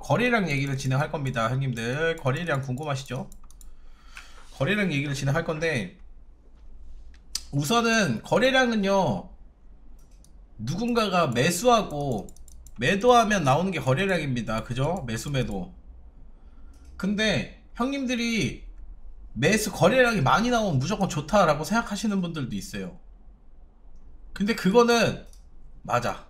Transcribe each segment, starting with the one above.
거래량 얘기를 진행할 겁니다. 형님들 거래량 궁금하시죠? 거래량 얘기를 진행할 건데, 우선은 거래량은요, 누군가가 매수하고 매도하면 나오는 게 거래량입니다. 그죠? 매수 매도. 근데 형님들이 매수 거래량이 많이 나오면 무조건 좋다라고 생각하시는 분들도 있어요. 근데 그거는 맞아.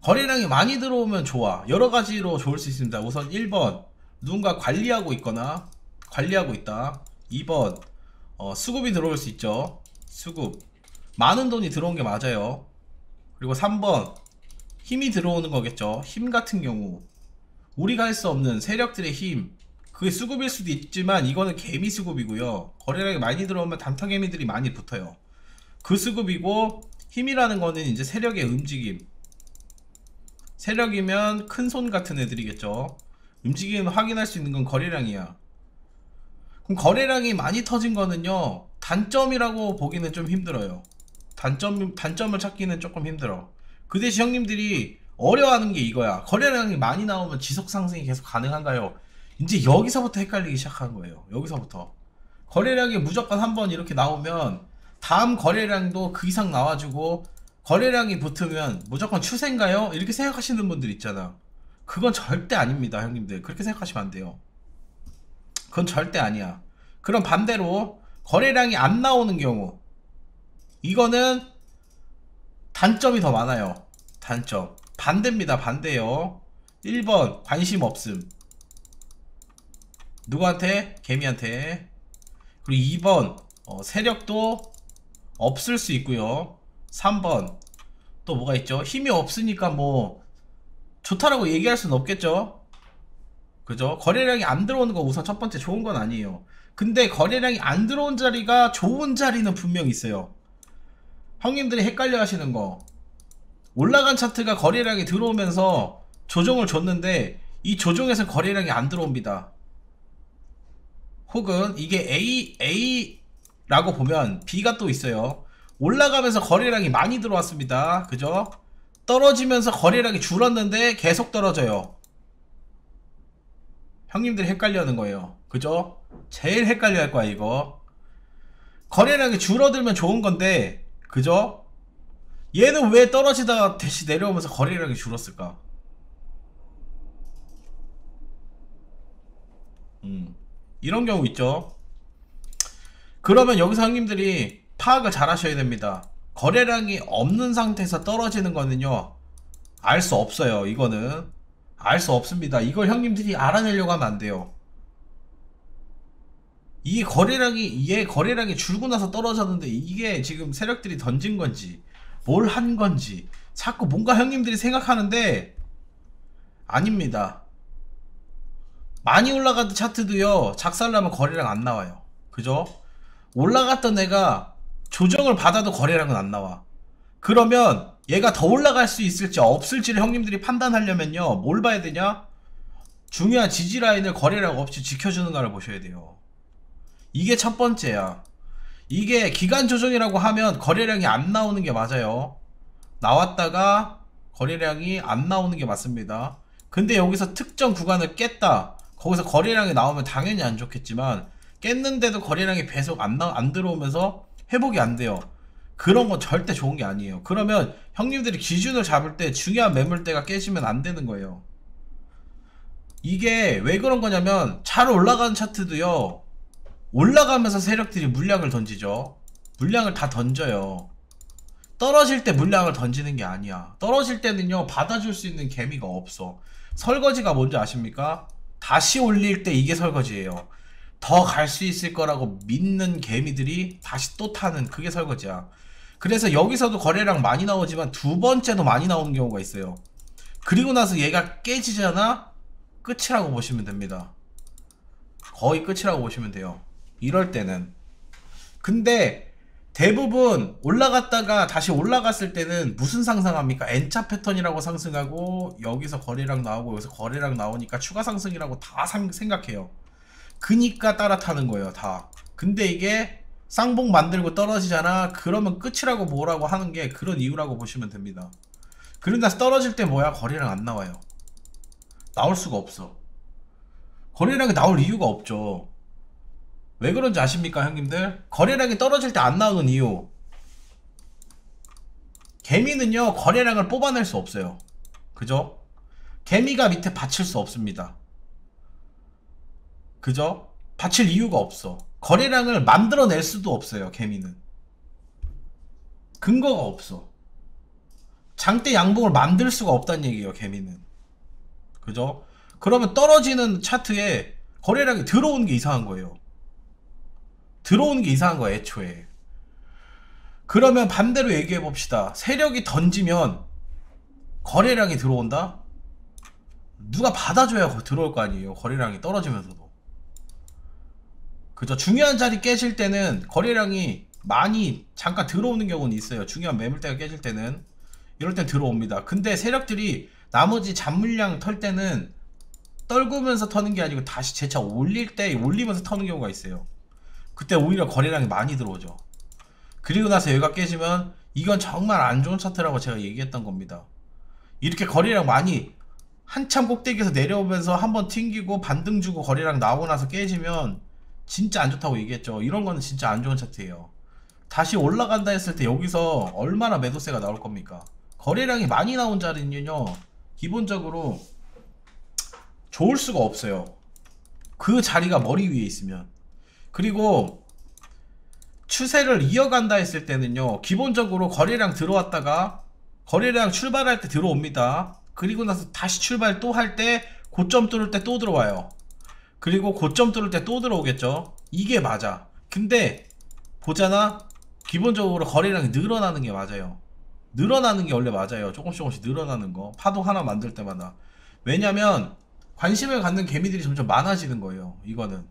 거래량이 많이 들어오면 좋아. 여러가지로 좋을 수 있습니다. 우선 1번 누군가 관리하고 있거나 관리하고 있다. 2번 수급이 들어올 수 있죠. 수급 많은 돈이 들어온 게 맞아요. 그리고 3번 힘이 들어오는 거겠죠. 힘 같은 경우 우리가 할 수 없는 세력들의 힘, 그게 수급일 수도 있지만 이거는 개미 수급이고요. 거래량이 많이 들어오면 단타개미들이 많이 붙어요. 그 수급이고, 힘이라는 거는 이제 세력의 움직임. 세력이면 큰손 같은 애들이겠죠. 움직임 확인할 수 있는 건 거래량이야. 그럼 거래량이 많이 터진 거는요, 단점이라고 보기는 좀 힘들어요. 단점을 찾기는 조금 힘들어. 그 대신 형님들이 어려워하는 게 이거야. 거래량이 많이 나오면 지속 상승이 계속 가능한가요? 이제 여기서부터 헷갈리기 시작한 거예요. 여기서부터 거래량이 무조건 한번 이렇게 나오면 다음 거래량도 그 이상 나와주고, 거래량이 붙으면 무조건 추세인가요? 이렇게 생각하시는 분들 있잖아. 그건 절대 아닙니다. 형님들 그렇게 생각하시면 안 돼요. 그건 절대 아니야. 그럼 반대로 거래량이 안 나오는 경우, 이거는 단점이 더 많아요. 단점 반대입니다. 반대요. 1번 관심 없음. 누구한테? 개미한테. 그리고 2번 세력도 없을 수 있고요. 3번 또 뭐가 있죠? 힘이 없으니까 뭐 좋다라고 얘기할 수는 없겠죠. 그죠? 거래량이 안 들어오는 거 우선 첫 번째 좋은 건 아니에요. 근데 거래량이 안 들어온 자리가 좋은 자리는 분명 있어요. 형님들이 헷갈려 하시는 거, 올라간 차트가 거래량이 들어오면서 조정을 줬는데 이 조정에서 거래량이 안 들어옵니다. 혹은 이게 A라고 보면 B가 또 있어요. 올라가면서 거래량이 많이 들어왔습니다. 그죠? 떨어지면서 거래량이 줄었는데 계속 떨어져요. 형님들이 헷갈려 하는 거예요. 그죠? 제일 헷갈려 할 거야 이거. 거래량이 줄어들면 좋은 건데, 그죠? 얘는 왜 떨어지다가 다시 내려오면서 거래량이 줄었을까? 이런 경우 있죠. 그러면 여기서 형님들이 파악을 잘 하셔야 됩니다. 거래량이 없는 상태에서 떨어지는 거는요, 알 수 없어요. 이거는 알 수 없습니다. 이걸 형님들이 알아내려고 하면 안 돼요. 이게 거래량이 줄고 나서 떨어졌는데 이게 지금 세력들이 던진 건지 뭘 한 건지 자꾸 뭔가 형님들이 생각하는데 아닙니다. 많이 올라가던 차트도요, 작살나면 거래량 안 나와요. 그죠? 올라갔던 애가 조정을 받아도 거래량은 안 나와. 그러면 얘가 더 올라갈 수 있을지 없을지를 형님들이 판단하려면요, 뭘 봐야 되냐? 중요한 지지라인을 거래량 없이 지켜주는가를 보셔야 돼요. 이게 첫 번째야. 이게 기간 조정이라고 하면 거래량이 안 나오는 게 맞아요. 나왔다가 거래량이 안 나오는 게 맞습니다. 근데 여기서 특정 구간을 깼다, 거기서 거래량이 나오면 당연히 안 좋겠지만, 깼는데도 거래량이 계속 안 들어오면서 회복이 안 돼요. 그런 건 절대 좋은 게 아니에요. 그러면 형님들이 기준을 잡을 때 중요한 매물대가 깨지면 안 되는 거예요. 이게 왜 그런 거냐면, 잘 올라가는 차트도요, 올라가면서 세력들이 물량을 던지죠. 물량을 다 던져요. 떨어질 때 물량을 던지는 게 아니야. 떨어질 때는요, 받아줄 수 있는 개미가 없어. 설거지가 뭔지 아십니까? 다시 올릴 때 이게 설거지예요. 더 갈 수 있을 거라고 믿는 개미들이 다시 또 타는, 그게 설거지야. 그래서 여기서도 거래량 많이 나오지만 두 번째도 많이 나오는 경우가 있어요. 그리고 나서 얘가 깨지잖아? 끝이라고 보시면 됩니다. 거의 끝이라고 보시면 돼요. 이럴 때는. 근데 대부분 올라갔다가 다시 올라갔을 때는 무슨 상승합니까? N자 패턴이라고 상승하고, 여기서 거래량 나오고 여기서 거래량 나오니까 추가 상승이라고 다 생각해요. 그니까 따라 타는 거예요, 다. 근데 이게 쌍봉 만들고 떨어지잖아? 그러면 끝이라고 뭐라고 하는 게 그런 이유라고 보시면 됩니다. 그러고 나서 떨어질 때 뭐야? 거래량 안 나와요. 나올 수가 없어. 거래량이 나올 이유가 없죠. 왜 그런지 아십니까 형님들? 거래량이 떨어질 때 안 나오는 이유, 개미는요 거래량을 뽑아낼 수 없어요. 그죠? 개미가 밑에 받칠 수 없습니다. 그죠? 받칠 이유가 없어. 거래량을 만들어낼 수도 없어요. 개미는 근거가 없어. 장대 양봉을 만들 수가 없다는 얘기예요. 개미는. 그죠? 그러면 떨어지는 차트에 거래량이 들어오는 게 이상한 거예요. 들어오는 게 이상한 거야 애초에. 그러면 반대로 얘기해 봅시다. 세력이 던지면 거래량이 들어온다? 누가 받아줘야 들어올 거 아니에요. 거래량이 떨어지면서도. 그죠? 중요한 자리 깨질 때는 거래량이 많이 잠깐 들어오는 경우는 있어요. 중요한 매물대가 깨질 때는. 이럴 땐 들어옵니다. 근데 세력들이 나머지 잔물량 털 때는 떨구면서 터는 게 아니고 다시 재차 올릴 때 올리면서 터는 경우가 있어요. 그때 오히려 거래량이 많이 들어오죠. 그리고 나서 여기가 깨지면 이건 정말 안 좋은 차트라고 제가 얘기했던 겁니다. 이렇게 거래량 많이 한참 꼭대기에서 내려오면서 한번 튕기고 반등 주고 거래량 나오고 나서 깨지면 진짜 안 좋다고 얘기했죠. 이런 거는 진짜 안 좋은 차트예요. 다시 올라간다 했을 때 여기서 얼마나 매도세가 나올 겁니까? 거래량이 많이 나온 자리는요 기본적으로 좋을 수가 없어요. 그 자리가 머리 위에 있으면. 그리고 추세를 이어간다 했을 때는요 기본적으로 거래량 들어왔다가 거래량 출발할 때 들어옵니다. 그리고 나서 다시 출발 또 할 때 고점 뚫을 때 또 들어와요. 그리고 고점 뚫을 때 또 들어오겠죠. 이게 맞아. 근데 보잖아, 기본적으로 거래량이 늘어나는 게 맞아요. 늘어나는 게 원래 맞아요. 조금씩 늘어나는 거. 파동 하나 만들 때마다. 왜냐면 관심을 갖는 개미들이 점점 많아지는 거예요. 이거는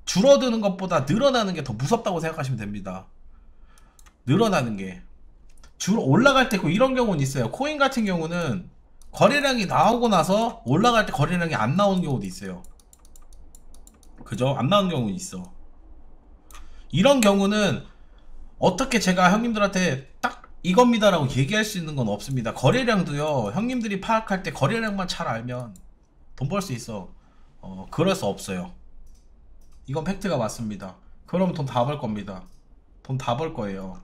줄어드는 것보다 늘어나는 게 더 무섭다고 생각하시면 됩니다. 늘어나는 게 올라갈 때 이런 경우는 있어요. 코인 같은 경우는 거래량이 나오고 나서 올라갈 때 거래량이 안 나오는 경우도 있어요. 그죠? 안 나오는 경우는 있어. 이런 경우는 어떻게 제가 형님들한테 딱 이겁니다 라고 얘기할 수 있는 건 없습니다. 거래량도요 형님들이 파악할 때 거래량만 잘 알면 돈 벌 수 있어. 그럴 수 없어요. 이건 팩트가 맞습니다. 그럼 돈 다 벌 겁니다. 돈 다 벌 거예요.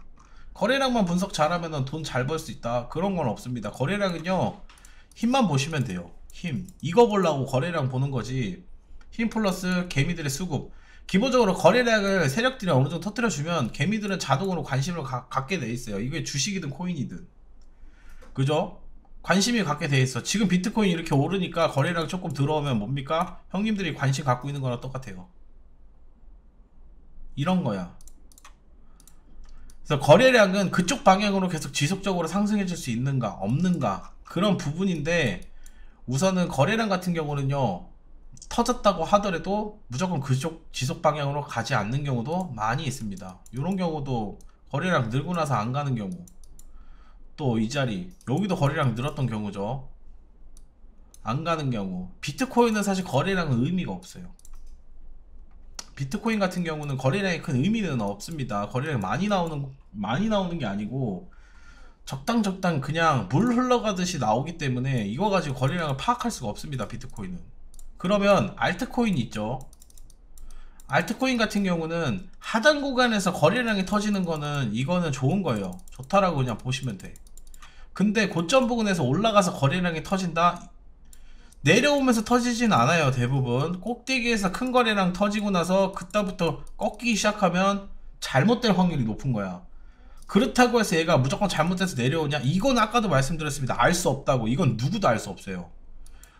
거래량만 분석 잘하면 돈 잘 벌 수 있다, 그런 건 없습니다. 거래량은요 힘만 보시면 돼요. 힘, 이거 보려고 거래량 보는 거지. 힘 플러스 개미들의 수급. 기본적으로 거래량을 세력들이 어느 정도 터뜨려주면 개미들은 자동으로 관심을 갖게 돼 있어요. 이게 주식이든 코인이든. 그죠? 관심이 갖게 돼 있어. 지금 비트코인 이렇게 오르니까 거래량 조금 들어오면 뭡니까? 형님들이 관심 갖고 있는 거랑 똑같아요. 이런 거야. 그래서 거래량은 그쪽 방향으로 계속 지속적으로 상승해 줄 수 있는가 없는가 그런 부분인데, 우선은 거래량 같은 경우는요 터졌다고 하더라도 무조건 그쪽 지속 방향으로 가지 않는 경우도 많이 있습니다. 이런 경우도 거래량 늘고 나서 안 가는 경우, 또 이 자리 여기도 거래량 늘었던 경우죠. 안 가는 경우. 비트코인은 사실 거래량은 의미가 없어요. 비트코인 같은 경우는 거래량이 큰 의미는 없습니다. 거래량이 많이 나오는 게 아니고 적당 그냥 물 흘러가듯이 나오기 때문에 이거 가지고 거래량을 파악할 수가 없습니다. 비트코인은. 그러면 알트코인 있죠. 알트코인 같은 경우는 하단 구간에서 거래량이 터지는 거는 이거는 좋은 거예요. 좋다라고 그냥 보시면 돼. 근데 고점 부근에서 올라가서 거래량이 터진다? 내려오면서 터지진 않아요. 대부분 꼭대기에서 큰 거래량 터지고 나서 그때부터 꺾이기 시작하면 잘못될 확률이 높은 거야. 그렇다고 해서 얘가 무조건 잘못돼서 내려오냐? 이건 아까도 말씀드렸습니다. 알 수 없다고. 이건 누구도 알 수 없어요.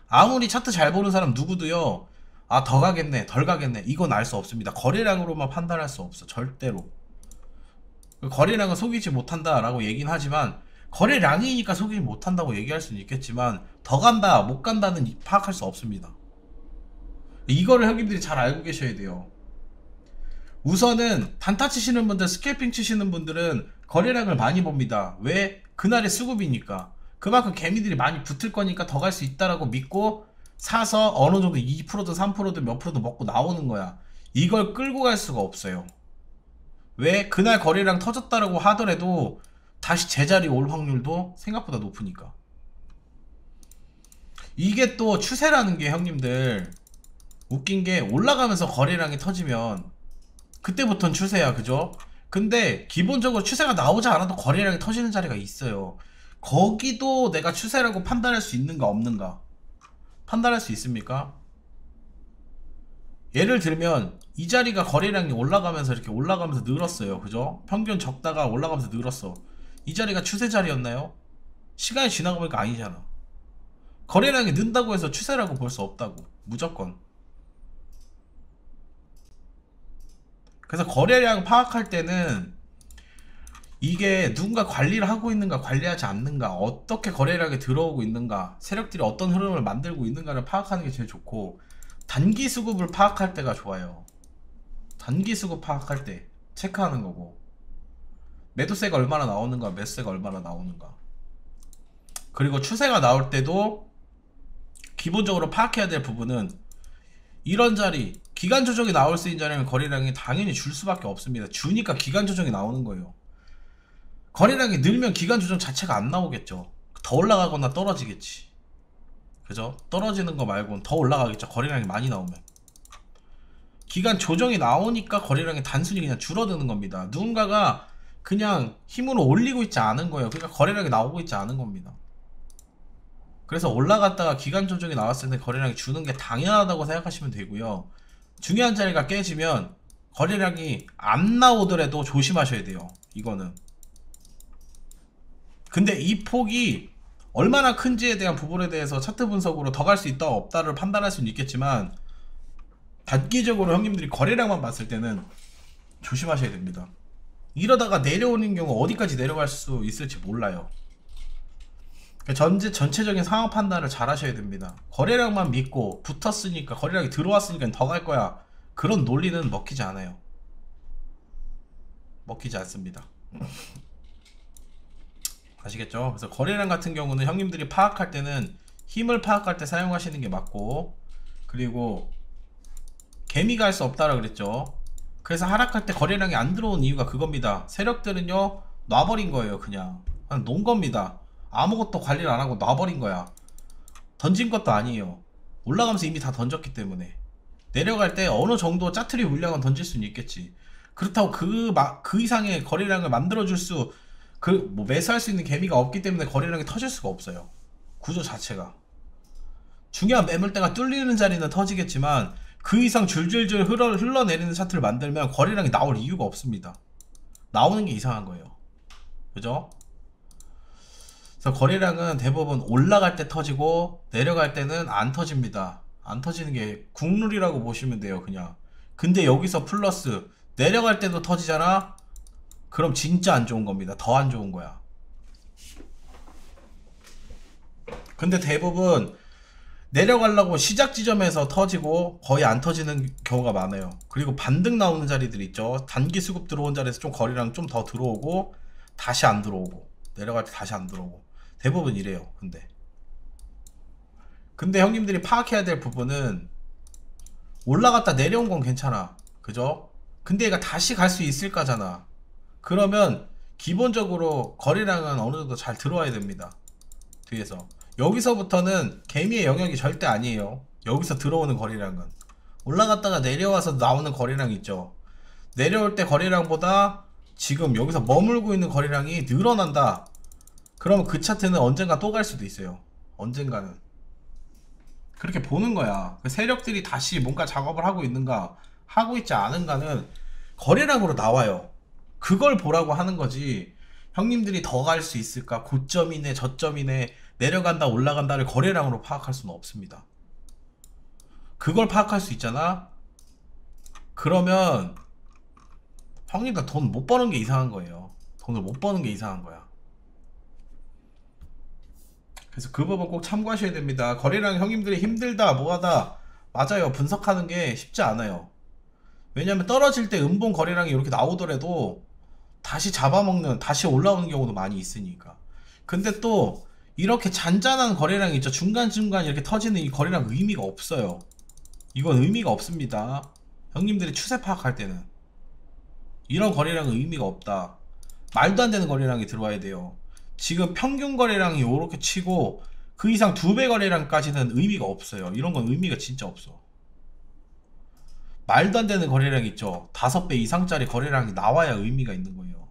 아무리 차트 잘 보는 사람 누구도요 아 더 가겠네 덜 가겠네 이건 알 수 없습니다. 거래량으로만 판단할 수 없어. 절대로. 거래량은 속이지 못한다 라고 얘기는 하지만, 거래량이니까 속이지 못한다고 얘기할 수는 있겠지만 더 간다 못 간다는 파악할 수 없습니다. 이거를 형님들이 잘 알고 계셔야 돼요. 우선은 단타 치시는 분들, 스캘핑 치시는 분들은 거래량을 많이 봅니다. 왜? 그날의 수급이니까. 그만큼 개미들이 많이 붙을 거니까 더 갈 수 있다라고 믿고 사서 어느 정도 2%든 3%든 몇 프로도 먹고 나오는 거야. 이걸 끌고 갈 수가 없어요. 왜? 그날 거래량 터졌다라고 하더라도 다시 제자리 올 확률도 생각보다 높으니까. 이게 또 추세라는 게 형님들 웃긴 게 올라가면서 거래량이 터지면 그때부터는 추세야, 그죠? 근데 기본적으로 추세가 나오지 않아도 거래량이 터지는 자리가 있어요. 거기도 내가 추세라고 판단할 수 있는가 없는가 판단할 수 있습니까? 예를 들면 이 자리가 거래량이 올라가면서 이렇게 올라가면서 늘었어요, 그죠? 평균 적다가 올라가면서 늘었어. 이 자리가 추세 자리였나요? 시간이 지나고 보니까 아니잖아. 거래량이 는다고 해서 추세라고 볼 수 없다고, 무조건. 그래서 거래량 파악할 때는 이게 누군가 관리를 하고 있는가 관리하지 않는가, 어떻게 거래량이 들어오고 있는가, 세력들이 어떤 흐름을 만들고 있는가를 파악하는 게 제일 좋고, 단기 수급을 파악할 때가 좋아요. 단기 수급 파악할 때 체크하는 거고, 매도세가 얼마나 나오는가, 매수세가 얼마나 나오는가. 그리고 추세가 나올 때도 기본적으로 파악해야 될 부분은, 이런 자리 기간 조정이 나올 수 있는 자리는 거래량이 당연히 줄 수밖에 없습니다. 주니까 기간 조정이 나오는 거예요. 거래량이 늘면 기간 조정 자체가 안 나오겠죠. 더 올라가거나 떨어지겠지, 그죠? 떨어지는 거 말고는 더 올라가겠죠, 거래량이 많이 나오면. 기간 조정이 나오니까 거래량이 단순히 그냥 줄어드는 겁니다. 누군가가 그냥 힘으로 올리고 있지 않은 거예요. 그러니까 거래량이 나오고 있지 않은 겁니다. 그래서 올라갔다가 기간 조정이 나왔을 때 거래량이 주는 게 당연하다고 생각하시면 되고요. 중요한 자리가 깨지면 거래량이 안 나오더라도 조심하셔야 돼요, 이거는. 근데 이 폭이 얼마나 큰지에 대한 부분에 대해서 차트 분석으로 더 갈 수 있다 없다를 판단할 수는 있겠지만, 단기적으로 형님들이 거래량만 봤을 때는 조심하셔야 됩니다. 이러다가 내려오는 경우 어디까지 내려갈 수 있을지 몰라요. 전체적인 상황 판단을 잘 하셔야 됩니다. 거래량만 믿고 붙었으니까, 거래량이 들어왔으니까 더 갈 거야, 그런 논리는 먹히지 않아요. 먹히지 않습니다. 아시겠죠? 그래서 거래량 같은 경우는 형님들이 파악할 때는 힘을 파악할 때 사용하시는 게 맞고, 그리고 개미가 할 수 없다라 그랬죠. 그래서 하락할 때 거래량이 안 들어온 이유가 그겁니다. 세력들은요, 놔버린 거예요. 그냥 놓은 겁니다. 아무것도 관리를 안 하고 놔버린 거야. 던진 것도 아니에요. 올라가면서 이미 다 던졌기 때문에. 내려갈 때 어느 정도 짜투리 물량은 던질 수는 있겠지. 그렇다고 그 이상의 거래량을 만들어줄 수, 뭐 매수할 수 있는 개미가 없기 때문에 거래량이 터질 수가 없어요. 구조 자체가. 중요한 매물대가 뚫리는 자리는 터지겠지만, 그 이상 줄줄줄 흘러내리는 차트를 만들면 거래량이 나올 이유가 없습니다. 나오는 게 이상한 거예요. 그죠? 그래서 거래량은 대부분 올라갈 때 터지고 내려갈 때는 안 터집니다. 안 터지는 게 국룰이라고 보시면 돼요, 그냥. 근데 여기서 플러스 내려갈 때도 터지잖아? 그럼 진짜 안 좋은 겁니다. 더 안 좋은 거야. 근데 대부분 내려가려고 시작 지점에서 터지고 거의 안 터지는 경우가 많아요. 그리고 반등 나오는 자리들 있죠. 단기 수급 들어온 자리에서 좀 거래량 좀 더 들어오고 다시 안 들어오고, 내려갈 때 다시 안 들어오고, 대부분 이래요. 근데 형님들이 파악해야 될 부분은, 올라갔다 내려온 건 괜찮아, 그죠? 근데 얘가 다시 갈 수 있을까잖아. 그러면 기본적으로 거래량은 어느 정도 잘 들어와야 됩니다. 뒤에서. 여기서부터는 개미의 영역이 절대 아니에요. 여기서 들어오는 거래량은. 올라갔다가 내려와서 나오는 거래량 있죠. 내려올 때 거래량보다 지금 여기서 머물고 있는 거래량이 늘어난다. 그러면 그 차트는 언젠가 또 갈 수도 있어요. 언젠가는. 그렇게 보는 거야. 그 세력들이 다시 뭔가 작업을 하고 있는가, 하고 있지 않은가는 거래량으로 나와요. 그걸 보라고 하는 거지, 형님들이 더 갈 수 있을까, 고점이네 저점이네 내려간다 올라간다를 거래량으로 파악할 수는 없습니다. 그걸 파악할 수 있잖아? 그러면 형님들 돈 못 버는 게 이상한 거예요. 돈을 못 버는 게 이상한 거야. 그래서 그 부분 꼭 참고하셔야 됩니다. 거래량 형님들이 힘들다 뭐하다, 맞아요. 분석하는 게 쉽지 않아요. 왜냐면 떨어질 때 음봉 거래량이 이렇게 나오더라도 다시 잡아먹는, 다시 올라오는 경우도 많이 있으니까. 근데 또 이렇게 잔잔한 거래량이 있죠. 중간중간 이렇게 터지는 이 거래량 의미가 없어요. 이건 의미가 없습니다. 형님들이 추세 파악할 때는 이런 거래량은 의미가 없다. 말도 안 되는 거래량이 들어와야 돼요. 지금 평균 거래량이 이렇게 치고 그 이상 2배 거래량까지는 의미가 없어요. 이런 건 의미가 진짜 없어. 말도 안 되는 거래량 있죠. 5배 이상짜리 거래량이 나와야 의미가 있는 거예요.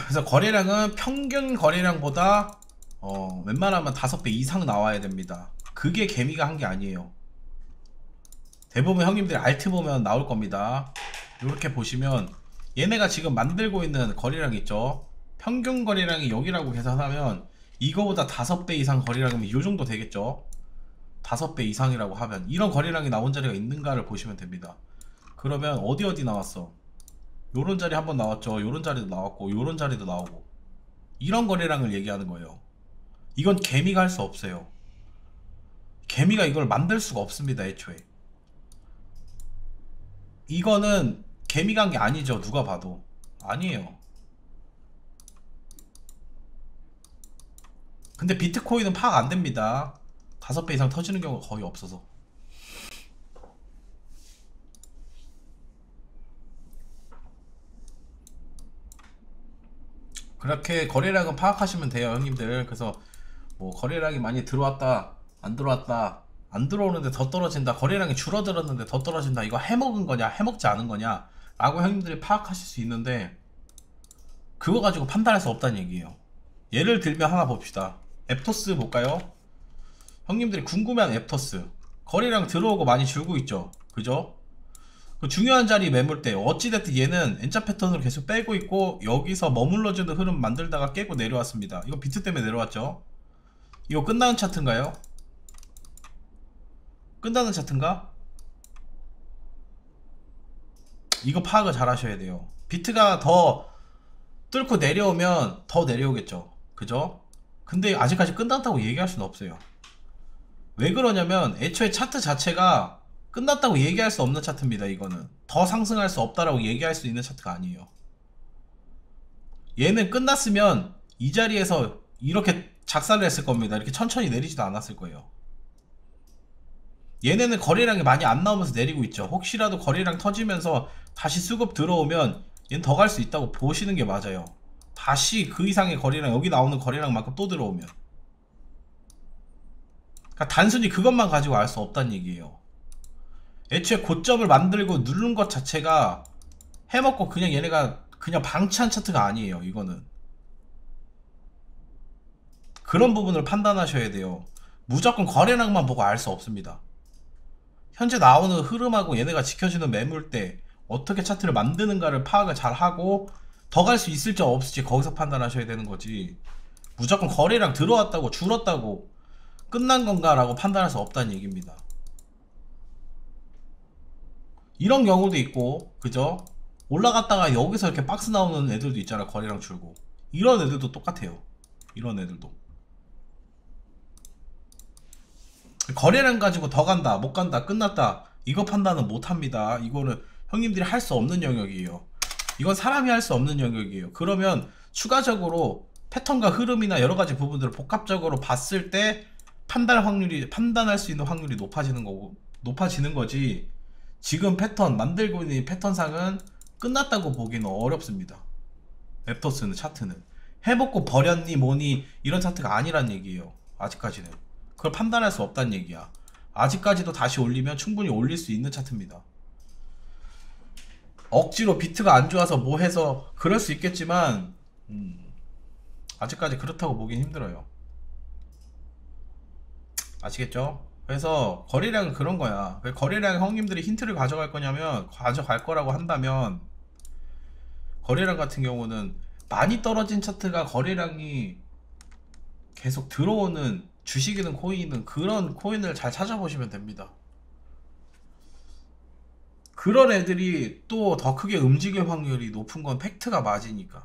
그래서 거래량은 평균 거래량보다 웬만하면 5배 이상 나와야 됩니다. 그게 개미가 한 게 아니에요. 대부분 형님들이 알트 보면 나올 겁니다. 이렇게 보시면 얘네가 지금 만들고 있는 거래량 있죠. 평균 거래량이 여기라고 계산하면 이거보다 5배 이상 거래량이면 이 정도 되겠죠. 5배 이상이라고 하면 이런 거래량이 나온 자리가 있는가를 보시면 됩니다. 그러면 어디 나왔어? 요런 자리 한번 나왔죠. 요런 자리도 나왔고 요런 자리도 나오고 이런 거래량을 얘기하는 거예요. 이건 개미가 할 수 없어요. 개미가 이걸 만들 수가 없습니다. 애초에 이거는 개미가 한 게 아니죠. 누가 봐도 아니에요. 근데 비트코인은 파악 안 됩니다. 5배 이상 터지는 경우가 거의 없어서. 그렇게 거래량은 파악하시면 돼요, 형님들. 그래서 뭐 거래량이 많이 들어왔다, 안 들어왔다, 안 들어오는데 더 떨어진다, 거래량이 줄어들었는데 더 떨어진다, 이거 해먹은 거냐, 해먹지 않은 거냐 라고 형님들이 파악하실 수 있는데 그거 가지고 판단할 수 없다는 얘기예요. 예를 들면 하나 봅시다. 앱토스 볼까요? 형님들이 궁금해하는 앱토스 거래량 들어오고 많이 줄고 있죠, 그죠? 그 중요한 자리 매물대 어찌됐든 얘는 N자 패턴으로 계속 빼고 있고 여기서 머물러주는 흐름 만들다가 깨고 내려왔습니다. 이거 비트 때문에 내려왔죠. 이거 끝나는 차트인가요? 끝나는 차트인가? 이거 파악을 잘 하셔야 돼요. 비트가 더 뚫고 내려오면 더 내려오겠죠, 그죠? 근데 아직까지 끝났다고 얘기할 수는 없어요. 왜 그러냐면 애초에 차트 자체가 끝났다고 얘기할 수 없는 차트입니다. 이거는 더 상승할 수 없다라고 얘기할 수 있는 차트가 아니에요. 얘는 끝났으면 이 자리에서 이렇게 작살을 했을 겁니다. 이렇게 천천히 내리지도 않았을 거예요. 얘네는 거래량이 많이 안 나오면서 내리고 있죠. 혹시라도 거래량 터지면서 다시 수급 들어오면 얘는 더 갈 수 있다고 보시는 게 맞아요. 다시 그 이상의 거래량, 여기 나오는 거래량만큼 또 들어오면, 그러니까 단순히 그것만 가지고 알 수 없다는 얘기예요. 애초에 고점을 만들고 누른 것 자체가 해먹고 그냥 얘네가 그냥 방치한 차트가 아니에요. 이거는 그런 부분을 판단하셔야 돼요. 무조건 거래량만 보고 알 수 없습니다. 현재 나오는 흐름하고 얘네가 지켜주는 매물대 어떻게 차트를 만드는가를 파악을 잘 하고 더 갈 수 있을지 없을지 거기서 판단하셔야 되는 거지, 무조건 거래량 들어왔다고 줄었다고 끝난 건가 라고 판단할 수 없다는 얘기입니다. 이런 경우도 있고, 그죠? 올라갔다가 여기서 이렇게 박스 나오는 애들도 있잖아. 거래량 줄고 이런 애들도 똑같아요. 이런 애들도 거래량 가지고 더 간다, 못 간다, 끝났다, 이거 판단은 못 합니다. 이거는 형님들이 할 수 없는 영역이에요. 이건 사람이 할 수 없는 영역이에요. 그러면 추가적으로 패턴과 흐름이나 여러가지 부분들을 복합적으로 봤을 때 판단할 수 있는 확률이 높아지는 거지. 지금 패턴 만들고 있는 패턴상은 끝났다고 보기는 어렵습니다. 앱토스는 차트는 해먹고 버렸니 뭐니 이런 차트가 아니란 얘기예요. 아직까지는 그걸 판단할 수 없다는 얘기야. 아직까지도 다시 올리면 충분히 올릴 수 있는 차트입니다. 억지로 비트가 안 좋아서 뭐 해서 그럴 수 있겠지만 아직까지 그렇다고 보긴 힘들어요. 아시겠죠? 그래서 거래량은 그런 거야. 거래량 형님들이 힌트를 가져갈 거냐면, 가져갈 거라고 한다면, 거래량 같은 경우는 많이 떨어진 차트가 거래량이 계속 들어오는 주식이든 코인이든 그런 코인을 잘 찾아보시면 됩니다. 그런 애들이 또 더 크게 움직일 확률이 높은 건 팩트가 맞으니까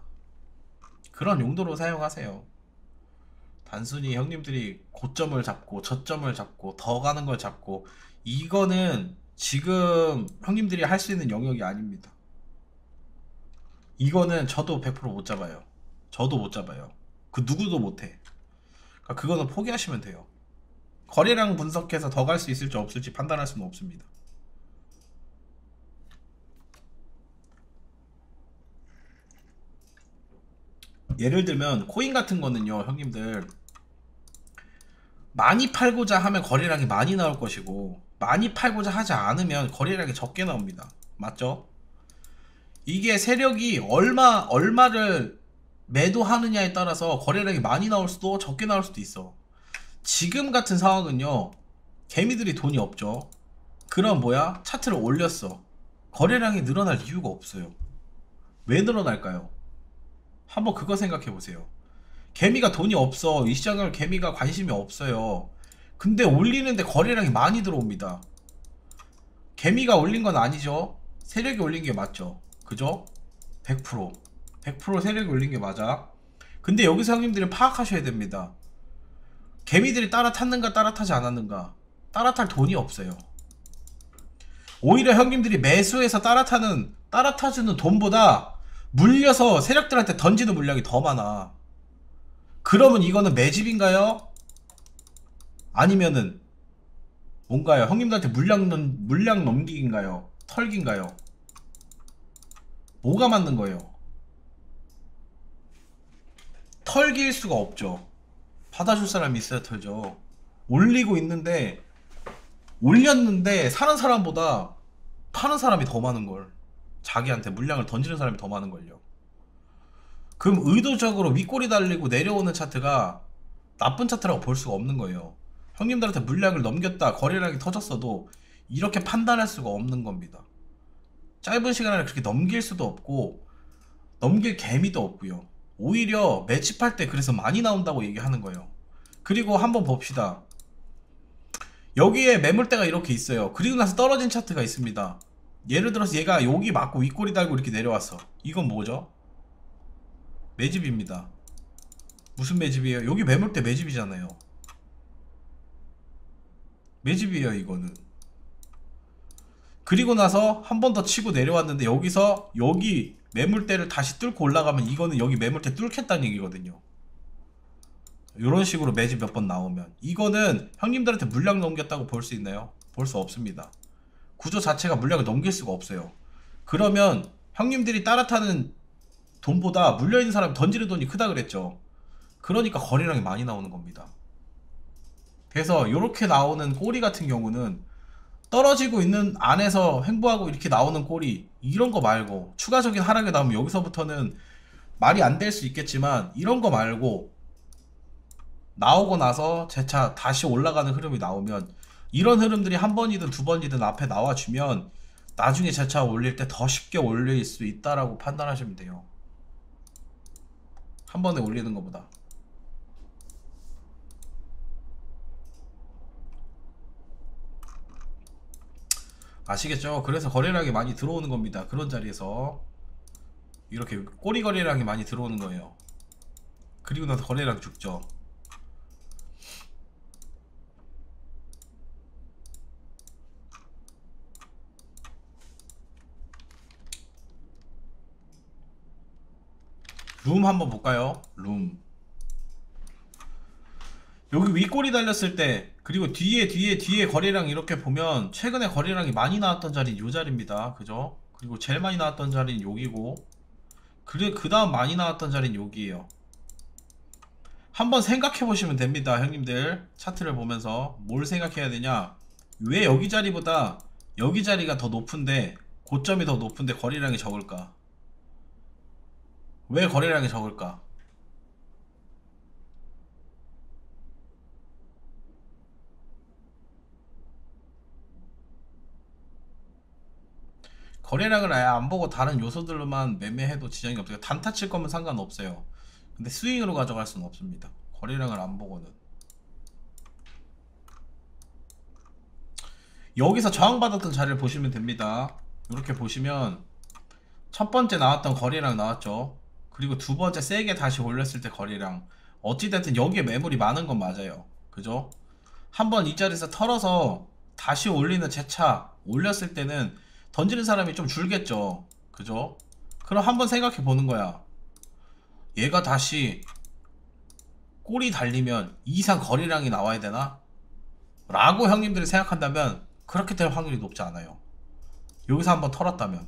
그런 용도로 사용하세요. 단순히 형님들이 고점을 잡고 저점을 잡고 더 가는 걸 잡고, 이거는 지금 형님들이 할 수 있는 영역이 아닙니다. 이거는 저도 100% 못 잡아요. 저도 못 잡아요. 그 누구도 못해. 그러니까 그거는 포기하시면 돼요. 거래량 분석해서 더 갈 수 있을지 없을지 판단할 수는 없습니다. 예를 들면 코인 같은 거는요 형님들, 많이 팔고자 하면 거래량이 많이 나올 것이고 많이 팔고자 하지 않으면 거래량이 적게 나옵니다. 맞죠? 이게 세력이 얼마를 매도하느냐에 따라서 거래량이 많이 나올 수도 적게 나올 수도 있어. 지금 같은 상황은요, 개미들이 돈이 없죠. 그럼 뭐야? 차트를 올렸어. 거래량이 늘어날 이유가 없어요. 왜 늘어날까요? 한번 그거 생각해 보세요. 개미가 돈이 없어. 이 시장을 개미가 관심이 없어요. 근데 올리는데 거래량이 많이 들어옵니다. 개미가 올린 건 아니죠. 세력이 올린 게 맞죠. 그죠? 100% 세력이 올린 게 맞아. 근데 여기서 형님들이 파악하셔야 됩니다. 개미들이 따라탔는가 따라타지 않았는가. 따라탈 돈이 없어요. 오히려 형님들이 매수해서 따라타주는 돈보다 물려서 세력들한테 던지는 물량이 더 많아. 그러면 이거는 매집인가요? 아니면은 뭔가요? 형님들한테 물량 넘기기인가요? 털기인가요? 뭐가 맞는 거예요? 털기일 수가 없죠. 받아줄 사람이 있어야 털죠. 올렸는데 사는 사람보다 파는 사람이 더 많은걸. 자기한테 물량을 던지는 사람이 더 많은걸요. 그럼 의도적으로 윗골이 달리고 내려오는 차트가 나쁜 차트라고 볼 수가 없는 거예요. 형님들한테 물량을 넘겼다 거래량이 터졌어도 이렇게 판단할 수가 없는 겁니다. 짧은 시간 안에 그렇게 넘길 수도 없고 넘길 개미도 없고요. 오히려 매집할 때 그래서 많이 나온다고 얘기하는 거예요. 그리고 한번 봅시다. 여기에 매물대가 이렇게 있어요. 그리고 나서 떨어진 차트가 있습니다. 예를 들어서 얘가 여기 맞고 윗골이 달고 이렇게 내려왔어. 이건 뭐죠? 매집입니다. 무슨 매집이에요? 여기 매물대 매집이잖아요. 매집이에요 이거는. 그리고 나서 한 번 더 치고 내려왔는데 여기서 여기 매물대를 다시 뚫고 올라가면 이거는 여기 매물대 뚫겠다는 얘기거든요. 이런 식으로 매집 몇 번 나오면 이거는 형님들한테 물량 넘겼다고 볼 수 있나요? 볼 수 없습니다. 구조 자체가 물량을 넘길 수가 없어요. 그러면 형님들이 따라타는 돈보다 물려있는 사람이 던지는 돈이 크다 그랬죠. 그러니까 거래량이 많이 나오는 겁니다. 그래서 이렇게 나오는 꼬리 같은 경우는 떨어지고 있는 안에서 횡보하고 이렇게 나오는 꼬리, 이런 거 말고 추가적인 하락이 나오면 여기서부터는 말이 안 될 수 있겠지만 이런 거 말고 나오고 나서 재차 다시 올라가는 흐름이 나오면, 이런 흐름들이 한 번이든 두 번이든 앞에 나와주면 나중에 재차 올릴 때 더 쉽게 올릴 수 있다라고 판단하시면 돼요. 한 번에 올리는 것보다. 아시겠죠? 그래서 거래량이 많이 들어오는 겁니다. 그런 자리에서 이렇게 꼬리 거래량이 많이 들어오는 거예요. 그리고 나서 거래량 죽죠. 룸 한번 볼까요? 룸. 여기 윗골이 달렸을 때, 그리고 뒤에 거래량 이렇게 보면 최근에 거래량이 많이 나왔던 자리는 요 자리입니다. 그죠? 그리고 제일 많이 나왔던 자리는 여기고, 그 다음 많이 나왔던 자리는 여기에요. 한번 생각해 보시면 됩니다. 형님들 차트를 보면서 뭘 생각해야 되냐, 왜 여기 자리보다 여기 자리가 더 높은데, 고점이 더 높은데 거래량이 적을까? 왜 거래량이 적을까? 거래량을 아예 안 보고 다른 요소들로만 매매해도 지장이 없어요. 단타 칠 거면 상관없어요. 근데 스윙으로 가져갈 수는 없습니다. 거래량을 안 보고는. 여기서 저항받았던 자리를 보시면 됩니다. 이렇게 보시면 첫 번째 나왔던 거래량 나왔죠. 그리고 두 번째 세게 다시 올렸을 때 거래량. 어찌됐든 여기에 매물이 많은 건 맞아요. 그죠? 한번 이 자리에서 털어서 다시 올리는 재차 올렸을 때는 던지는 사람이 좀 줄겠죠. 그죠? 그럼 한번 생각해 보는 거야. 얘가 다시 꼬리 달리면 이 이상 거래량이 나와야 되나? 라고 형님들이 생각한다면 그렇게 될 확률이 높지 않아요. 여기서 한번 털었다면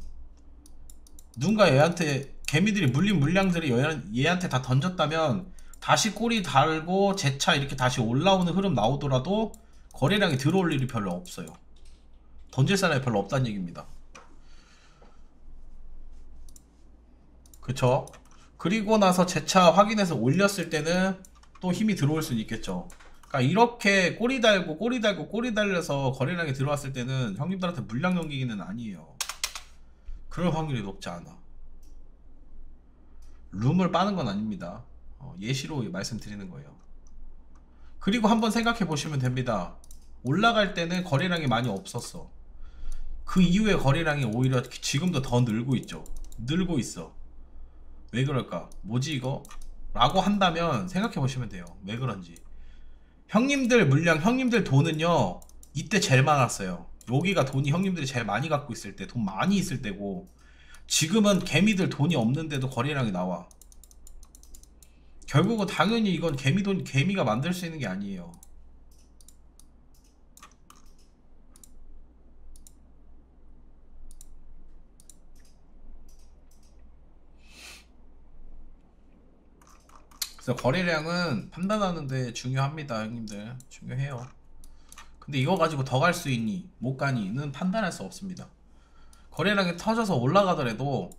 누군가 얘한테 개미들이 물린 물량들이 얘한테 다 던졌다면 다시 꼬리 달고 재차 이렇게 다시 올라오는 흐름 나오더라도 거래량이 들어올 일이 별로 없어요. 던질 사람이 별로 없다는 얘기입니다. 그쵸? 그리고 나서 재차 확인해서 올렸을 때는 또 힘이 들어올 수는 있겠죠. 그러니까 이렇게 꼬리 달려서 거래량이 들어왔을 때는 형님들한테 물량 넘기기는 아니에요. 그럴 확률이 높지 않아. 룸을 빠는 건 아닙니다. 예시로 말씀드리는 거예요. 그리고 한번 생각해 보시면 됩니다. 올라갈 때는 거래량이 많이 없었어. 그 이후에 거래량이 오히려 지금도 더 늘고 있죠. 늘고 있어. 왜 그럴까? 뭐지 이거? 라고 한다면 생각해 보시면 돼요. 왜 그런지. 형님들 물량, 형님들 돈은요 이때 제일 많았어요. 여기가 돈이 형님들이 제일 많이 갖고 있을 때, 돈 많이 있을 때고, 지금은 개미들 돈이 없는데도 거래량이 나와. 결국은 당연히 이건 개미가 만들 수 있는 게 아니에요. 그래서 거래량은 판단하는데 중요합니다. 형님들 중요해요. 근데 이거 가지고 더 갈 수 있니 못 가니는 판단할 수 없습니다. 거래량이 터져서 올라가더라도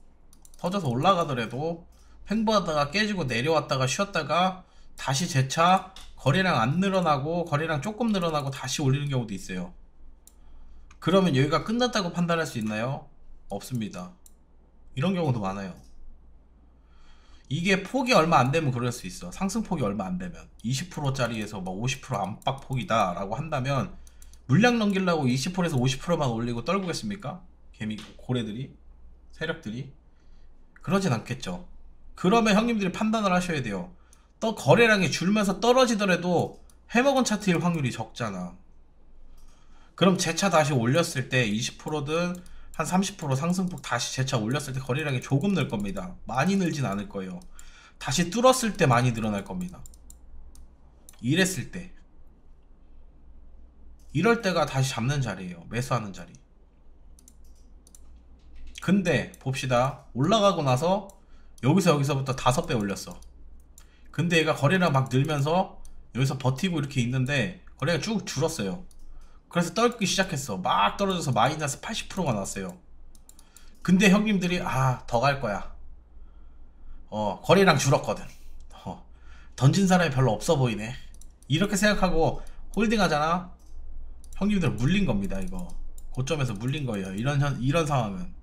횡보하다가 깨지고 내려왔다가 쉬었다가 다시 재차 거래량 안 늘어나고 거래량 조금 늘어나고 다시 올리는 경우도 있어요. 그러면 여기가 끝났다고 판단할 수 있나요? 없습니다. 이런 경우도 많아요. 이게 폭이 얼마 안 되면 그럴 수 있어. 상승폭이 얼마 안 되면 20%짜리에서 막 50% 안팎폭이다 라고 한다면 물량 넘기려고 20%에서 50%만 올리고 떨구겠습니까? 고래들이, 세력들이 그러진 않겠죠. 그러면 형님들이 판단을 하셔야 돼요. 또 거래량이 줄면서 떨어지더라도 해먹은 차트일 확률이 적잖아. 그럼 재차 다시 올렸을 때 20%든 한 30% 상승폭 다시 재차 올렸을 때 거래량이 조금 늘 겁니다. 많이 늘진 않을 거예요. 다시 뚫었을 때 많이 늘어날 겁니다. 이랬을 때, 이럴 때가 다시 잡는 자리예요. 매수하는 자리. 근데 봅시다. 올라가고 나서 여기서부터 5배 올렸어. 근데 얘가 거래량 막 늘면서 여기서 버티고 이렇게 있는데 거래가 쭉 줄었어요. 그래서 떨기 시작했어. 막 떨어져서 마이너스 80%가 났어요. 근데 형님들이 더 갈 거야. 거래량 줄었거든. 던진 사람이 별로 없어 보이네. 이렇게 생각하고 홀딩 하잖아. 형님들 물린 겁니다. 이거 고점에서 물린 거예요. 이런 상황은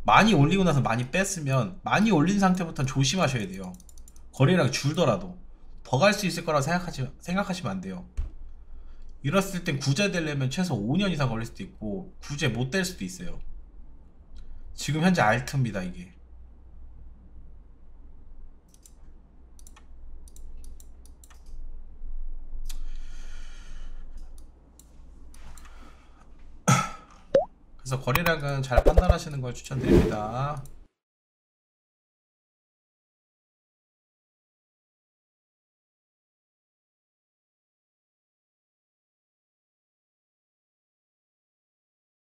많이 올리고 나서 많이 뺐으면, 많이 올린 상태부터는 조심하셔야 돼요. 거래량 줄더라도 더 갈 수 있을 거라고 생각하시면 안 돼요. 이랬을 땐 구제 되려면 최소 5년 이상 걸릴 수도 있고 구제 못 될 수도 있어요. 지금 현재 알트입니다 이게. 그래서 거래량은 잘 판단하시는 걸 추천드립니다.